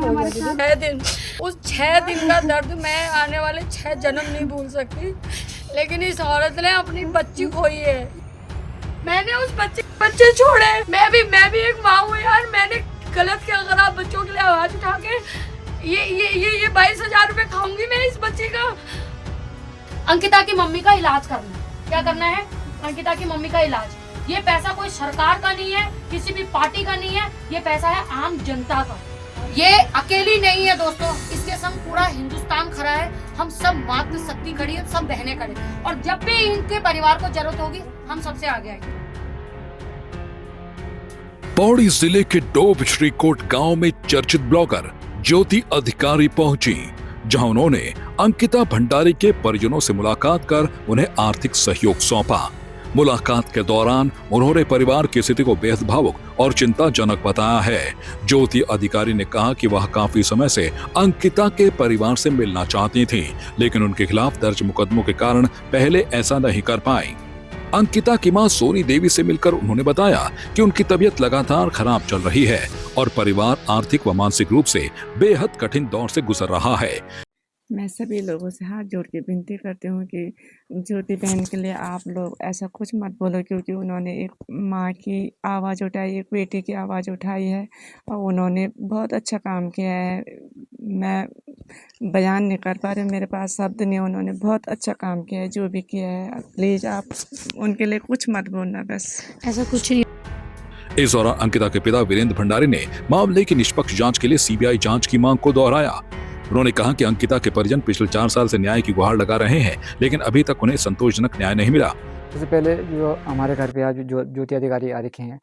हो गया। 6 दिन, उस 6 दिन का दर्द मैं आने वाले 6 जन्म नहीं भूल सकती। लेकिन इस औरत ने अपनी बच्ची खोई है। मैंने उस बच्चे छोड़े। मैं भी एक माँ हूँ यार। मैंने गलत किया। अगर आप बच्चों के लिए आवाज उठा के ये 22,000 रुपए खाऊंगी मैं इस बच्ची का। अंकिता की मम्मी का इलाज करना है। क्या करना है? अंकिता की मम्मी का इलाज। ये पैसा कोई सरकार का नहीं है, किसी भी पार्टी का नहीं है, ये पैसा है आम जनता का। ये अकेली नहीं है दोस्तों, इसके संग पूरा हिंदुस्तान खड़ा है। हम सब मातृशक्ति खड़ी है, सब बहनें खड़ी, और जब भी इनके परिवार को जरूरत होगी हम सबसे आगे आएंगे। पौड़ी जिले के डोभ श्रीकोट गांव में चर्चित ब्लॉगर ज्योति अधिकारी पहुंची, जहां उन्होंने अंकिता भंडारी के परिजनों से मुलाकात कर उन्हें आर्थिक सहयोग सौंपा। मुलाकात के दौरान उन्होंने परिवार की स्थिति को बेहद भावुक और चिंताजनक बताया है। ज्योति अधिकारी ने कहा कि वह काफी समय से अंकिता के परिवार से मिलना चाहती थी, लेकिन उनके खिलाफ दर्ज मुकदमों के कारण पहले ऐसा नहीं कर पाई। अंकिता की मां सोनी देवी से मिलकर उन्होंने बताया कि उनकी तबीयत लगातार खराब चल रही है और परिवार आर्थिक व मानसिक रूप से बेहद कठिन दौर से गुजर रहा है। मैं सभी लोगों से हाथ जोड़ के विनती करती हूँ कि ज्योति बहन के लिए आप लोग ऐसा कुछ मत बोलो, क्योंकि उन्होंने एक माँ की आवाज़ उठाई, एक बेटी की आवाज़ उठाई है और उन्होंने बहुत अच्छा काम किया है। मैं बयान नहीं कर पा रही, मेरे पास शब्द नहीं। उन्होंने बहुत अच्छा काम किया है, जो भी किया है। प्लीज़ आप उनके लिए कुछ मत बोलना, बस ऐसा कुछ नहीं। इस दौरान अंकिता के पिता वीरेंद्र भंडारी ने मामले की निष्पक्ष जांच के लिए सीबीआई जांच की मांग को दोहराया। उन्होंने कहा कि अंकिता के परिजन पिछले 4 साल से न्याय की गुहार लगा रहे हैं, लेकिन अभी तक उन्हें संतोषजनक न्याय नहीं मिला। सबसे पहले जो हमारे घर पे आज जो ज्योति अधिकारी आ रखे हैं,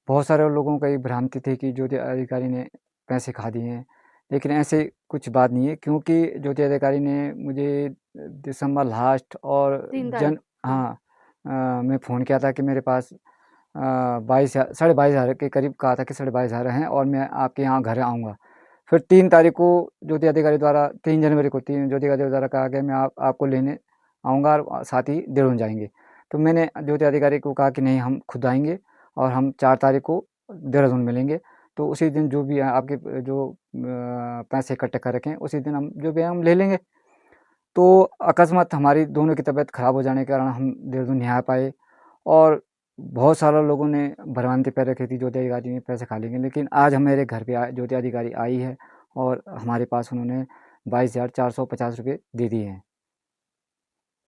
बहुत सारे लोगों का ये भ्रांति थी कि ज्योति अधिकारी ने पैसे खा दिए हैं, लेकिन ऐसे कुछ बात नहीं है। क्योंकि ज्योति अधिकारी ने मुझे दिसंबर लास्ट और मैं फ़ोन किया था कि मेरे पास 22,000 के करीब कहा था कि 22,500 हैं और मैं आपके यहाँ घर आऊँगा। फिर 3 तारीख को ज्योति अधिकारी द्वारा 3 जनवरी को ज्योति अधिकारी द्वारा कहा गया मैं आपको लेने आऊँगा और साथ ही देहरादून जाएंगे। तो मैंने ज्योति अधिकारी को कहा कि नहीं, हम खुद आएंगे और हम 4 तारीख को देहरादून मिलेंगे। तो उसी दिन जो भी आपके जो पैसे इकट्ठे कर रखें, उसी दिन हम जो भी है हम ले लेंगे। तो अकस्मात हमारी दोनों की तबीयत ख़राब हो जाने के कारण हम देहरादून नहीं आ पाए और बहुत सारे लोगों ने भ्रांति पैर रखी थी ज्योति अधिकारी ने पैसे खा लेंगे। लेकिन आज हम मेरे घर पे ज्योति अधिकारी आई है और हमारे पास उन्होंने 22,450 रुपये दे दिए हैं।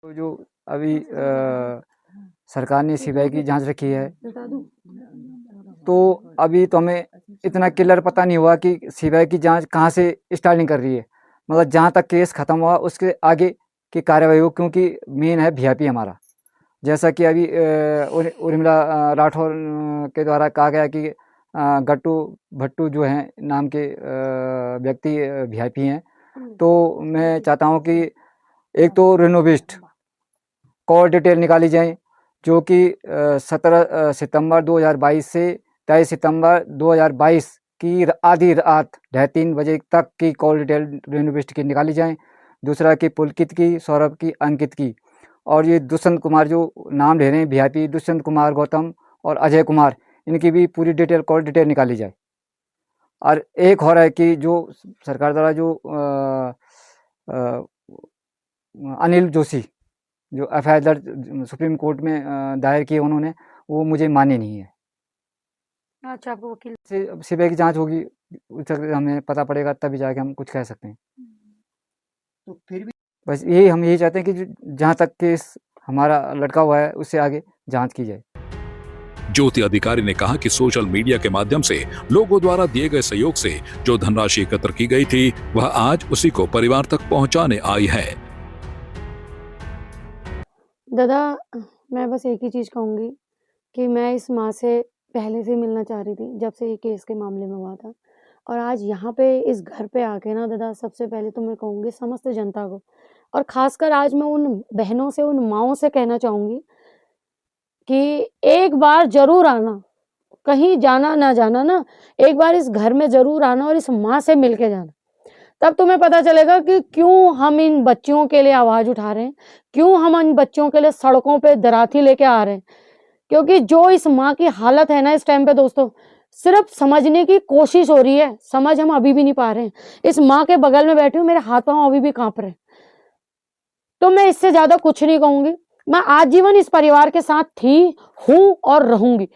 तो जो अभी सरकार ने सीबीआई की जांच रखी है, तो अभी तो हमें इतना क्लियर पता नहीं हुआ कि सीबीआई की जांच कहाँ से स्टार्टिंग कर रही है। मतलब जहाँ तक केस ख़त्म हुआ उसके आगे की कार्रवाई हो, क्योंकि मेन है वीआईपी हमारा। जैसा कि अभी उर्मिला राठौर के द्वारा कहा गया कि गट्टू भट्टू जो हैं नाम के व्यक्ति वीआईपी हैं। तो मैं चाहता हूं कि एक तो रिनोविस्ट कॉल डिटेल निकाली जाए, जो कि 17 सितंबर 2022 से 23 सितंबर 2022 की आधी रात 2:30 बजे तक की कॉल डिटेल रिनोविस्ट की निकाली जाए। दूसरा कि पुलकित की, सौरभ की, अंकित की, और ये दुष्यंत कुमार जो नाम ले रहे हैं वीआईपी, दुष्यंत कुमार गौतम और अजय कुमार, इनकी भी पूरी डिटेल कॉल डिटेल निकाली जाए। और एक हो रहा है कि जो सरकार द्वारा जो अनिल जोशी जो एफआईआर दर्ज सुप्रीम कोर्ट में दायर किए उन्होंने, वो मुझे मान्य नहीं है। अच्छा, आपको वकील से सीबीआई की जांच होगी, हमें पता पड़ेगा तभी जाके हम कुछ कह सकते हैं। तो फिर भी बस यही हम यही चाहते हैं कि जहाँ तक केस हमारा लटका हुआ है उससे आगे जांच की जाए। ज्योति अधिकारी ने कहा कि सोशल मीडिया के माध्यम से लोगों द्वारा दिए गए सहयोग से जो धनराशि एकत्र की गई थी, वह आज उसी को परिवार तक पहुंचाने आई है। दादा, मैं बस एक ही चीज़ कहूँगी कि मैं इस माँ से पहले से मिलना चाह रही थी, जब से ये केस के मामले में हुआ था। और आज यहाँ पे इस घर पे आके ना दादा, सबसे पहले तो मैं कहूँगी समस्त जनता को, और ख़ासकर आज मैं उन बहनों से, उन माँओं से कहना चाहूँगी कि एक बार ज़रूर आना, कहीं जाना ना जाना ना, एक बार इस घर में ज़रूर आना और इस माँ से मिल के जाना। तब तुम्हें पता चलेगा कि क्यों हम इन बच्चियों के लिए आवाज़ उठा रहे हैं, क्यों हम इन बच्चियों के लिए सड़कों पे दराती लेके आ रहे हैं। क्योंकि जो इस माँ की हालत है ना इस टाइम पे दोस्तों, सिर्फ समझने की कोशिश हो रही है, समझ हम अभी भी नहीं पा रहे हैं। इस माँ के बगल में बैठी हूँ, मेरे हाथ पांव अभी भी कांप रहे हैं। तो मैं इससे ज्यादा कुछ नहीं कहूंगी। मैं आजीवन इस परिवार के साथ थी, हूं और रहूंगी।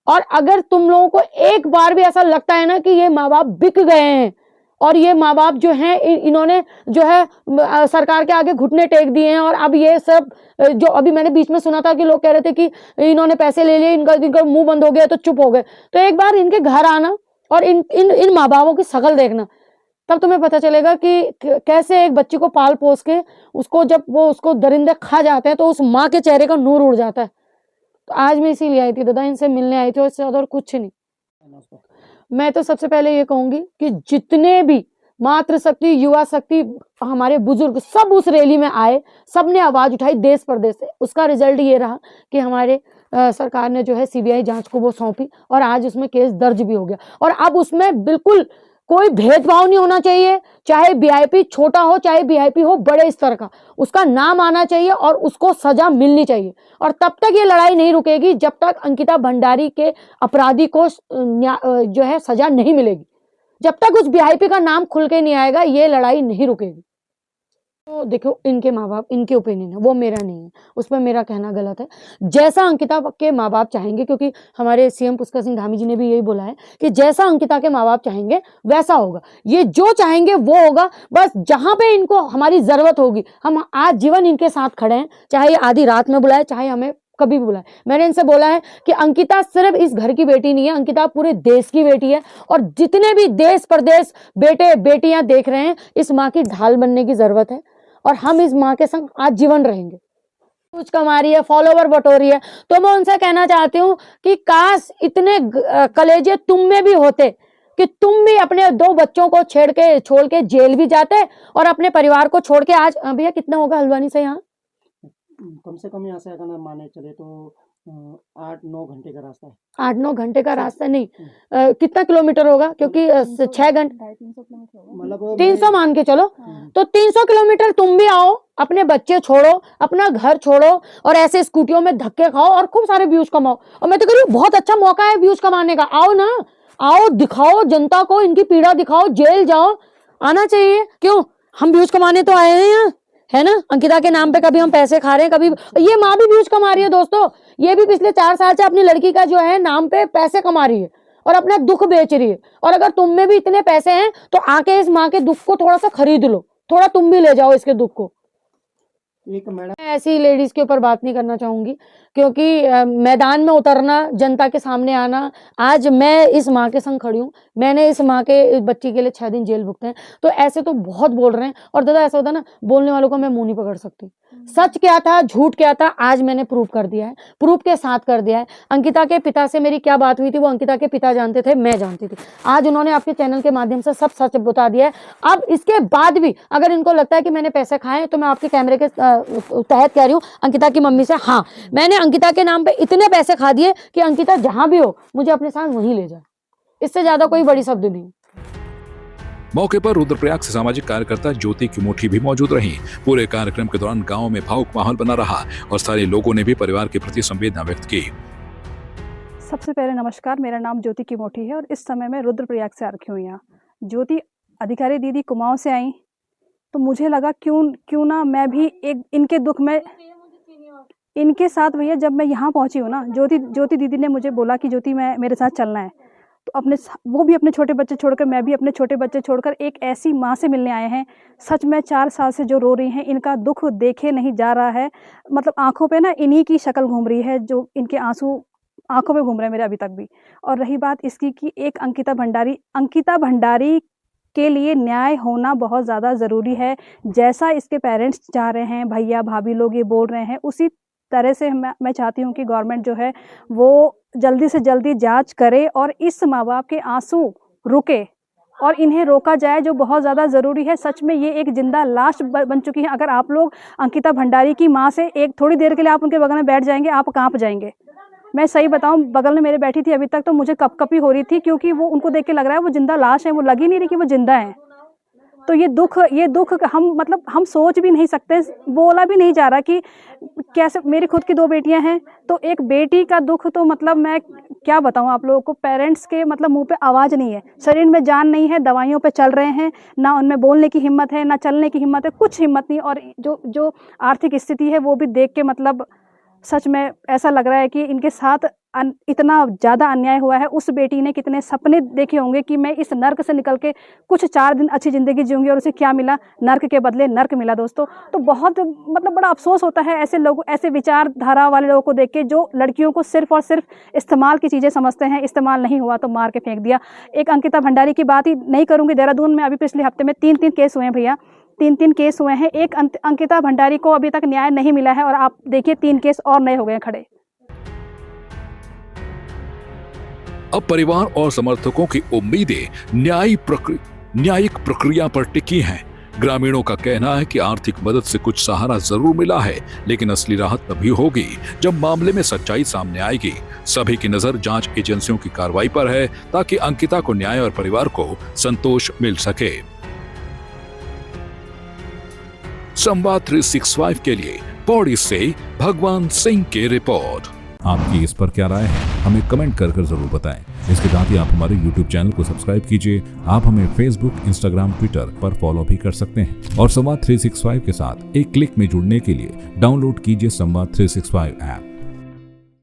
और अगर तुम लोगों को एक बार भी ऐसा लगता है ना कि ये माँ बाप बिक गए हैं और ये माँ बाप जो हैं इन्होंने जो है सरकार के आगे घुटने टेक दिए हैं, और अब ये सब जो अभी मैंने बीच में सुना था कि लोग कह रहे थे कि इन्होंने पैसे ले लिए, इनका मुंह बंद हो गया तो चुप हो गए, तो एक बार इनके घर आना और इन माँ बापों की शकल देखना, तब तुम्हें पता चलेगा कि कैसे एक बच्ची को पाल पोस के उसको जब वो उसको दरिंदे खा जाते हैं तो उस माँ के चेहरे का नूर उड़ जाता है। तो आज मैं इसीलिए आई थी दादा, इनसे मिलने आई थी और इससे ज्यादा और कुछ नहीं। मैं तो सबसे पहले ये कहूंगी कि जितने भी मातृशक्ति, युवा शक्ति, हमारे बुजुर्ग सब उस रैली में आए, सबने आवाज उठाई देश प्रदेश से। उसका रिजल्ट ये रहा कि हमारे सरकार ने जो है सीबीआई जांच को वो सौंपी और आज उसमें केस दर्ज भी हो गया। और अब उसमें बिल्कुल कोई भेदभाव नहीं होना चाहिए, चाहे वीआईपी छोटा हो चाहे वीआईपी हो बड़े स्तर का, उसका नाम आना चाहिए और उसको सजा मिलनी चाहिए। और तब तक ये लड़ाई नहीं रुकेगी जब तक अंकिता भंडारी के अपराधी को जो है सजा नहीं मिलेगी। जब तक उस वीआईपी का नाम खुल के नहीं आएगा ये लड़ाई नहीं रुकेगी। तो देखो, इनके माँ बाप, इनके ओपिनियन है, वो मेरा नहीं है, उस पर मेरा कहना गलत है। जैसा अंकिता के माँ बाप चाहेंगे, क्योंकि हमारे सीएम पुष्कर सिंह धामी जी ने भी यही बोला है कि जैसा अंकिता के माँ बाप चाहेंगे वैसा होगा, ये जो चाहेंगे वो होगा। बस जहां पे इनको हमारी जरूरत होगी हम आज जीवन इनके साथ खड़े हैं, चाहे ये आधी रात में बुलाए चाहे हमें कभी भी बुलाए। मैंने इनसे बोला है कि अंकिता सिर्फ इस घर की बेटी नहीं है, अंकिता पूरे देश की बेटी है, और जितने भी देश प्रदेश बेटे बेटियां देख रहे हैं, इस माँ की ढाल बनने की जरूरत है और हम इस माँ के संग आजीवन रहेंगे। कुछ कमा रही है, फॉलोवर बटोरी है, तो मैं उनसे कहना चाहती हूँ कि काश इतने कलेजे तुम में भी होते कि तुम भी अपने 2 बच्चों को छोड़ के जेल भी जाते और अपने परिवार को छोड़ के। आज भैया कितना होगा हल्द्वानी से यहाँ? कम से कम यहाँ से अगर ना माने चले तो 8-9 घंटे का रास्ता है। 8-9 घंटे का रास्ता नहीं, कितना किलोमीटर होगा? क्योंकि 6 घंटे, 300 मान के चलो, तो 300 किलोमीटर तुम भी आओ, अपने बच्चे छोड़ो, अपना घर छोड़ो और ऐसे स्कूटियों में धक्के खाओ और खूब सारे व्यूज कमाओ। और मैं तो कह रही हूँ बहुत अच्छा मौका है व्यूज कमाने का, आओ ना, आओ, दिखाओ जनता को, इनकी पीड़ा दिखाओ, जेल जाओ, आना चाहिए। क्यों? हम व्यूज कमाने तो आए हैं यहाँ, है ना? अंकिता के नाम पे कभी हम पैसे खा रहे हैं, कभी ये माँ भी व्यूज कमा रही है दोस्तों। ये भी पिछले 4 साल से अपनी लड़की का जो है नाम पे पैसे कमा रही है और अपना दुख बेच रही है। और अगर तुम में भी इतने पैसे हैं तो आके इस माँ के दुख को थोड़ा सा खरीद लो, थोड़ा तुम भी ले जाओ इसके दुख को। एक मैडम, मैं ऐसी लेडीज के ऊपर बात नहीं करना चाहूंगी, क्योंकि मैदान में उतरना, जनता के सामने आना, आज मैं इस माँ के संग खड़ी हूँ, मैंने इस माँ के बच्ची के लिए 6 दिन जेल भुगते हैं। तो ऐसे तो बहुत बोल रहे हैं, और दादा ऐसा होता ना, बोलने वालों को मैं मुंह नहीं पकड़ सकती। सच क्या था, झूठ क्या था, आज मैंने प्रूव कर दिया है, प्रूफ के साथ कर दिया है। अंकिता के पिता से मेरी क्या बात हुई थी वो अंकिता के पिता जानते थे, मैं जानती थी। आज उन्होंने आपके चैनल के माध्यम से सब सच बता दिया है। अब इसके बाद भी अगर इनको लगता है कि मैंने पैसे खाए, तो मैं आपके कैमरे के तहत कह रही हूँ अंकिता की मम्मी से, हाँ, मैंने अंकिता के नाम पे इतने पैसे खा दिए कि अंकिता जहां भी हो मुझे अपने साथ वहीं ले जाए। इससे ज्यादा कोई बड़ी शब्द नहीं। मौके पर रुद्रप्रयाग से सामाजिक कार्यकर्ता ज्योति किमोठी भी मौजूद रहीं। पूरे कार्यक्रम के दौरान गांव में भावुक माहौल बना रहा और स्थानीय लोगों ने भी परिवार के प्रति संवेदना व्यक्त की। सबसे पहले नमस्कार, मेरा नाम ज्योति किमोठी है और इस समय मैं रुद्रप्रयाग से आ रखी हूँ यहाँ। ज्योति अधिकारी दीदी कुमाऊं से आई, तो मुझे लगा क्यों ना मैं भी एक इनके दुख में इनके साथ, भैया जब मैं यहाँ पहुँची हूँ ना, ज्योति दीदी ने मुझे बोला कि ज्योति मेरे साथ चलना है, तो वो भी अपने छोटे बच्चे छोड़कर, मैं भी अपने छोटे बच्चे छोड़कर एक ऐसी माँ से मिलने आए हैं। सच में 4 साल से जो रो रही हैं, इनका दुख देखे नहीं जा रहा है, मतलब आंखों पे ना इन्हीं की शक्ल घूम रही है, जो इनके आंसू आंखों में घूम रहे हैं मेरे अभी तक भी। और रही बात इसकी कि एक अंकिता भंडारी के लिए न्याय होना बहुत ज़्यादा ज़रूरी है। जैसा इसके पेरेंट्स चाह रहे हैं, भैया भाभी लोग ये बोल रहे हैं, उसी तरह से मैं चाहती हूँ कि गवर्नमेंट जो है वो जल्दी से जल्दी जांच करे और इस माँ बाप के आंसू रुके और इन्हें रोका जाए, जो बहुत ज़्यादा ज़रूरी है। सच में ये एक जिंदा लाश बन चुकी है। अगर आप लोग अंकिता भंडारी की माँ से एक थोड़ी देर के लिए आप उनके बगल में बैठ जाएंगे, आप कांप जाएंगे। मैं सही बताऊं, बगल में मेरे बैठी थी अभी तक, तो मुझे कपकपी हो रही थी, क्योंकि वो उनको देख के लग रहा है वो जिंदा लाश है, वो लग ही नहीं रही कि वो जिंदा है। तो ये दुख हम मतलब हम सोच भी नहीं सकते, बोला भी नहीं जा रहा कि कैसे। मेरी खुद की 2 बेटियां हैं, तो एक बेटी का दुख तो मतलब मैं क्या बताऊं आप लोगों को, पेरेंट्स के मतलब मुंह पे आवाज़ नहीं है, शरीर में जान नहीं है, दवाइयों पे चल रहे हैं, ना उनमें बोलने की हिम्मत है, ना चलने की हिम्मत है, कुछ हिम्मत नहीं। और जो आर्थिक स्थिति है वो भी देख के मतलब सच में ऐसा लग रहा है कि इनके साथ इतना ज़्यादा अन्याय हुआ है। उस बेटी ने कितने सपने देखे होंगे कि मैं इस नर्क से निकल के कुछ 4 दिन अच्छी ज़िंदगी जीऊँगी, और उसे क्या मिला? नर्क के बदले नर्क मिला दोस्तों। तो बहुत मतलब बड़ा अफसोस होता है ऐसे लोग, ऐसे विचारधारा वाले लोगों को देख के, जो लड़कियों को सिर्फ और सिर्फ इस्तेमाल की चीज़ें समझते हैं, इस्तेमाल नहीं हुआ तो मार के फेंक दिया। एक अंकिता भंडारी की बात ही नहीं करूँगी, देहरादून में अभी पिछले हफ्ते में 3 केस हुए हैं भैया, 3 केस हुए हैं। एक अंकिता भंडारी को अभी तक न्याय नहीं मिला है, और आप देखिए 3 केस और नए हो गए खड़े। अब परिवार और समर्थकों की उम्मीदें न्यायिक प्रक्रिया पर टिकी हैं। ग्रामीणों का कहना है कि आर्थिक मदद से कुछ सहारा जरूर मिला है, लेकिन असली राहत तभी होगी जब मामले में सच्चाई सामने आएगी। सभी की नजर जांच एजेंसियों की कार्रवाई पर है, ताकि अंकिता को न्याय और परिवार को संतोष मिल सके। संवाद 365 के लिए पौड़ी से भगवान सिंह की रिपोर्ट। आपकी इस पर क्या राय है, हमें कमेंट कर जरूर बताएं। इसके साथ ही आप हमारे YouTube चैनल को सब्सक्राइब कीजिए। आप हमें Facebook, Instagram, Twitter पर फॉलो भी कर सकते हैं, और संवाद 365 के साथ एक क्लिक में जुड़ने के लिए डाउनलोड कीजिए संवाद 365 ऐप।